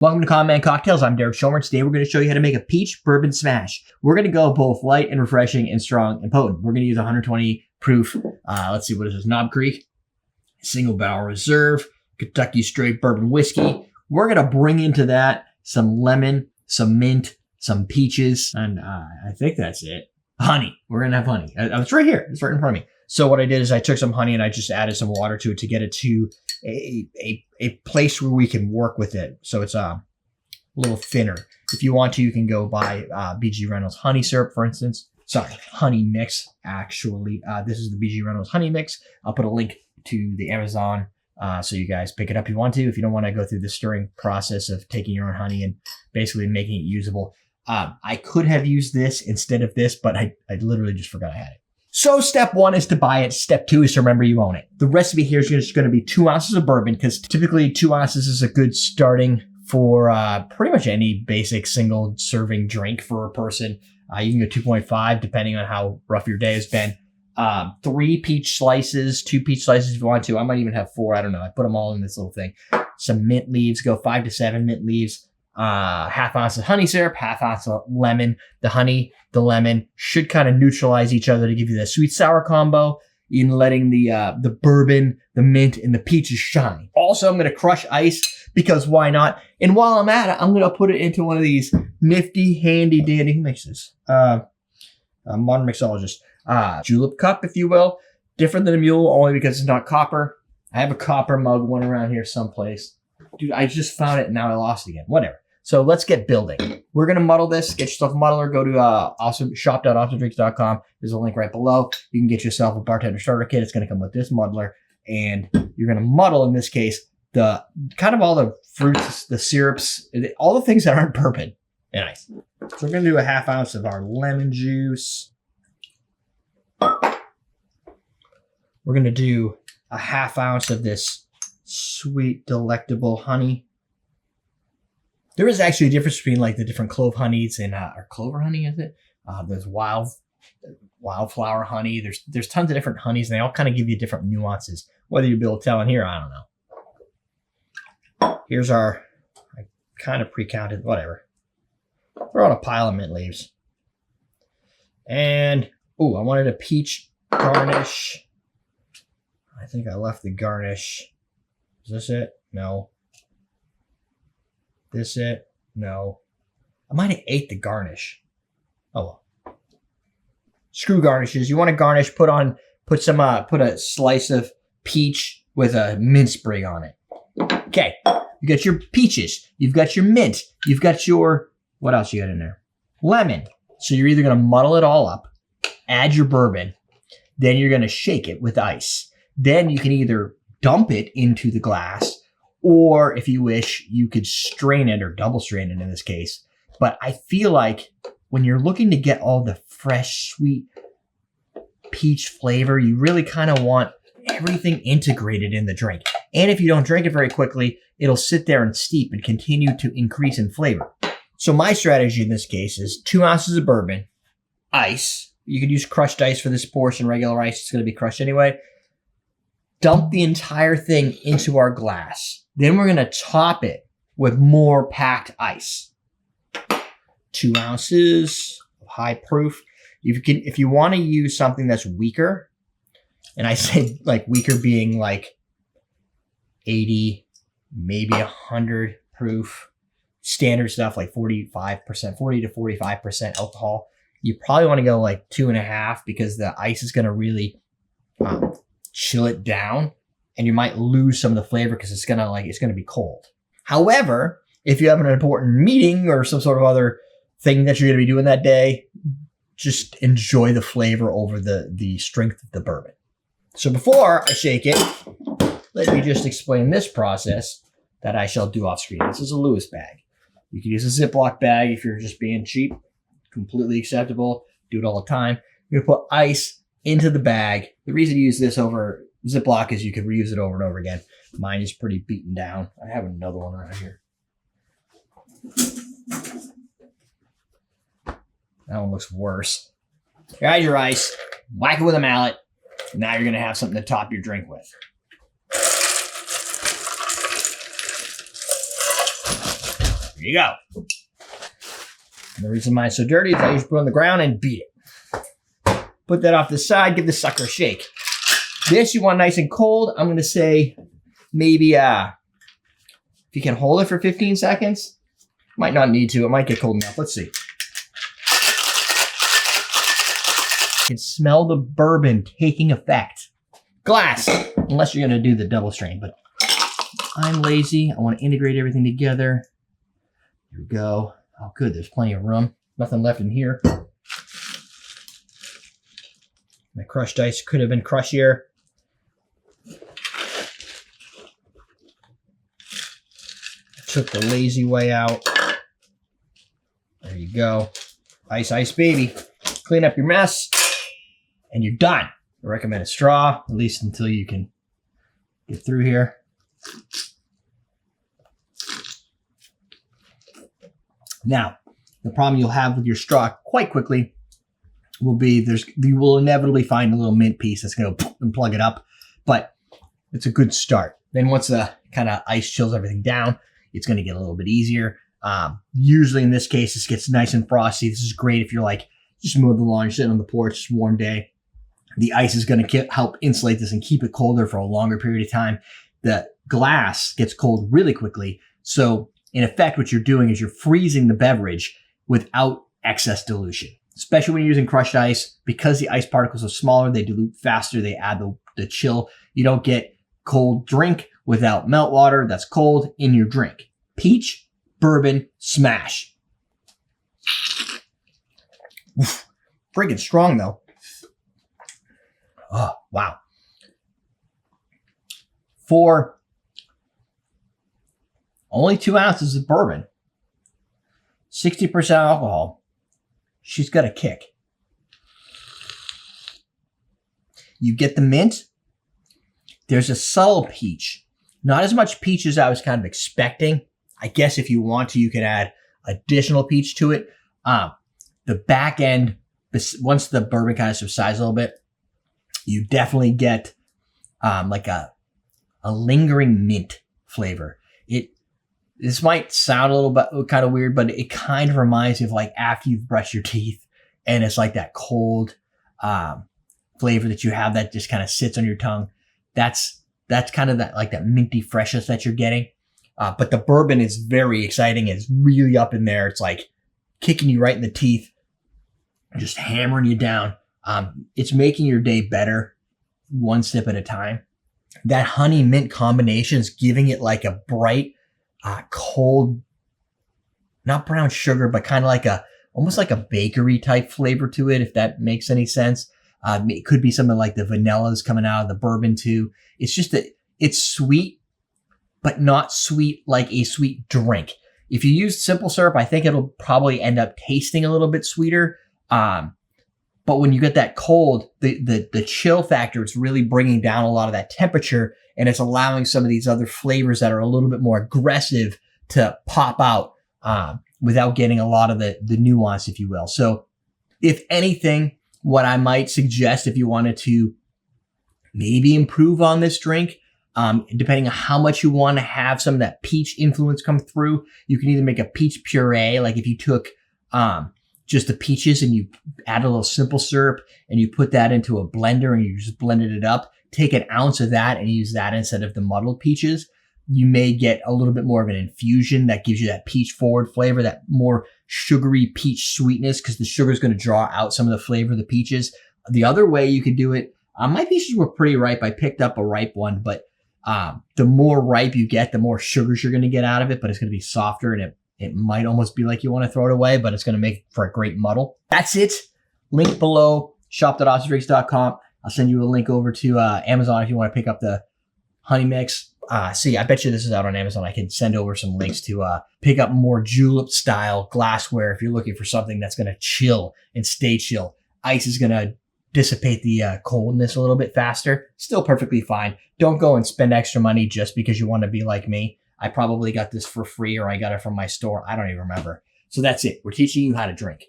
Welcome to Common Cocktails. I'm Derek Schomer. Today we're going to show you how to make a peach bourbon smash. We're going to go both light and refreshing and strong and potent. We're going to use 120 proof, let's see, what is this? Knob Creek, Single Barrel Reserve, Kentucky Straight Bourbon Whiskey. We're going to bring into that some lemon, some mint, some peaches, and I think that's it. Honey. We're going to have honey. It's right here. It's right in front of me. So what I did is I took some honey and I just added some water to it to get it to a place where we can work with it. So it's a little thinner. If you want to, you can go buy BG Reynolds honey syrup, for instance. Sorry, honey mix, actually. This is the BG Reynolds honey mix. I'll put a link to the Amazon so you guys pick it up if you want to. If you don't want to go through the stirring process of taking your own honey and basically making it usable. I could have used this instead of this, but I literally just forgot I had it. So step one is to buy it. Step two is to remember you own it. The recipe here is just going to be 2 ounces of bourbon because typically 2 ounces is a good starting for pretty much any basic single serving drink for a person. You can go 2.5 depending on how rough your day has been. 3 peach slices, 2 peach slices if you want to. I might even have 4. I don't know. I put them all in this little thing. Some mint leaves. Go 5 to 7 mint leaves. Half ounce of honey syrup, half ounce of lemon. The honey, the lemon should kind of neutralize each other to give you the sweet sour combo in letting the bourbon, the mint, and the peaches shine. Also, I'm going to crush ice because why not? And while I'm at it, I'm going to put it into one of these nifty, handy dandy mixes. Modern mixologist. Julep Cup, if you will. Different than a mule only because it's not copper. I have a copper mug one around here someplace. Dude, I just found it and now I lost it again. Whatever. So let's get building. We're going to muddle this. Get yourself a muddler. Go to shop.awesomedrinks.com. There's a link right below. You can get yourself a Bartender starter kit. It's going to come with this muddler. And you're going to muddle, in this case, the kind of all the fruits, the syrups, all the things that aren't bourbon. Nice. So we're going to do a half ounce of our lemon juice. We're going to do a half ounce of this sweet, delectable honey. There is actually a difference between like the different clove honeys and or clover honey, is it? There's wildflower honey. There's tons of different honeys, and they all kind of give you different nuances. Whether you'll be able to tell in here, I don't know. Here's our, I kind of pre-counted, whatever. Throw on a pile of mint leaves. And, oh, I wanted a peach garnish. I think I left the garnish. Is this it? No. This it? No. I might have ate the garnish. Oh well. Screw garnishes. You want to garnish, put a slice of peach with a mint sprig on it. Okay. You got your peaches. You've got your mint. You've got your, what else you got in there? Lemon. So you're either going to muddle it all up, add your bourbon, then you're going to shake it with ice. Then you can either dump it into the glass, or if you wish, you could strain it or double strain it in this case. But I feel like when you're looking to get all the fresh, sweet peach flavor, you really kind of want everything integrated in the drink. And if you don't drink it very quickly, it'll sit there and steep and continue to increase in flavor. So my strategy in this case is 2 ounces of bourbon, ice. You could use crushed ice for this portion, regular ice. It's going to be crushed anyway. Dump the entire thing into our glass. Then we're going to top it with more packed ice. 2 ounces of high proof. If you want to use something that's weaker, and I say like weaker being like 80, maybe 100 proof, standard stuff like 45%, 40 to 45% alcohol, you probably want to go like 2.5 because the ice is going to really chill it down, and you might lose some of the flavor because it's gonna be cold. However, if you have an important meeting or some sort of other thing that you're gonna be doing that day, just enjoy the flavor over the strength of the bourbon. So before I shake it, let me just explain this process that I shall do off screen. This is a Lewis bag. You can use a Ziploc bag if you're just being cheap. Completely acceptable. Do it all the time. You're gonna put ice into the bag. The reason to use this over Ziploc is you can reuse it over and over again. Mine is pretty beaten down. I have another one around here. That one looks worse. Add your ice, whack it with a mallet. Now you're going to have something to top your drink with. There you go. And the reason mine's so dirty is I usually put it on the ground and beat it. Put that off the side, give the sucker a shake. This you want nice and cold. I'm going to say maybe if you can hold it for 15 seconds. Might not need to. It might get cold enough. Let's see. You can smell the bourbon taking effect. Glass, unless you're going to do the double strain. But I'm lazy. I want to integrate everything together. Here we go. Oh, good. There's plenty of room. Nothing left in here. My crushed ice could have been crushier. Took the lazy way out. There you go. Ice, ice, baby. Clean up your mess, and you're done. I recommend a straw, at least until you can get through here. Now, the problem you'll have with your straw quite quickly will be you will inevitably find a little mint piece that's going to and plug it up, but it's a good start. Then once the kind of ice chills everything down, it's going to get a little bit easier. Usually in this case, this gets nice and frosty. This is great if you're like just mowing the lawn, sitting on the porch, it's a warm day. The ice is going to help insulate this and keep it colder for a longer period of time. The glass gets cold really quickly. So in effect, what you're doing is you're freezing the beverage without excess dilution, especially when you're using crushed ice. Because the ice particles are smaller, they dilute faster, they add the chill. You don't get cold drink without melt water that's cold in your drink. Peach bourbon smash. Oof. Freaking strong though. Oh, wow. For only 2 ounces of bourbon, 60% alcohol, she's got a kick. You get the mint. There's a subtle peach. Not as much peach as I was kind of expecting. I guess if you want to, you can add additional peach to it. The back end, once the bourbon kind of subsides a little bit, you definitely get like a lingering mint flavor. This might sound a little bit kind of weird, but it kind of reminds me of like after you've brushed your teeth and it's like that cold flavor that you have that just kind of sits on your tongue. That's kind of that minty freshness that you're getting. But the bourbon is very exciting. It's really up in there. It's like kicking you right in the teeth, just hammering you down. It's making your day better one sip at a time. That honey mint combination is giving it like a bright, cold, not brown sugar, but kind of like almost like a bakery type flavor to it, if that makes any sense. It could be something like the vanillas coming out of the bourbon too. It's just that it's sweet, but not sweet like a sweet drink. If you use simple syrup, I think it'll probably end up tasting a little bit sweeter. But when you get that cold, the chill factor, it's really bringing down a lot of that temperature, and it's allowing some of these other flavors that are a little bit more aggressive to pop out without getting a lot of the nuance, if you will. So if anything, what I might suggest if you wanted to maybe improve on this drink, depending on how much you want to have some of that peach influence come through, you can either make a peach puree, like if you took just the peaches and you add a little simple syrup and you put that into a blender and you just blended it up, take an ounce of that and use that instead of the muddled peaches. You may get a little bit more of an infusion that gives you that peach forward flavor, that more sugary peach sweetness, because the sugar is going to draw out some of the flavor of the peaches. The other way you could do it, my peaches were pretty ripe. I picked up a ripe one, but the more ripe you get, the more sugars you're going to get out of it, but it's going to be softer and it might almost be like you want to throw it away, but it's going to make for a great muddle. That's it. Link below, shop.awesomedrinks.com. I'll send you a link over to Amazon if you want to pick up the honey mix. See, I bet you this is out on Amazon. I can send over some links to pick up more julep style glassware if you're looking for something that's going to chill and stay chill. Ice is going to dissipate the coldness a little bit faster. Still perfectly fine. Don't go and spend extra money just because you want to be like me. I probably got this for free or I got it from my store. I don't even remember. So that's it. We're teaching you how to drink.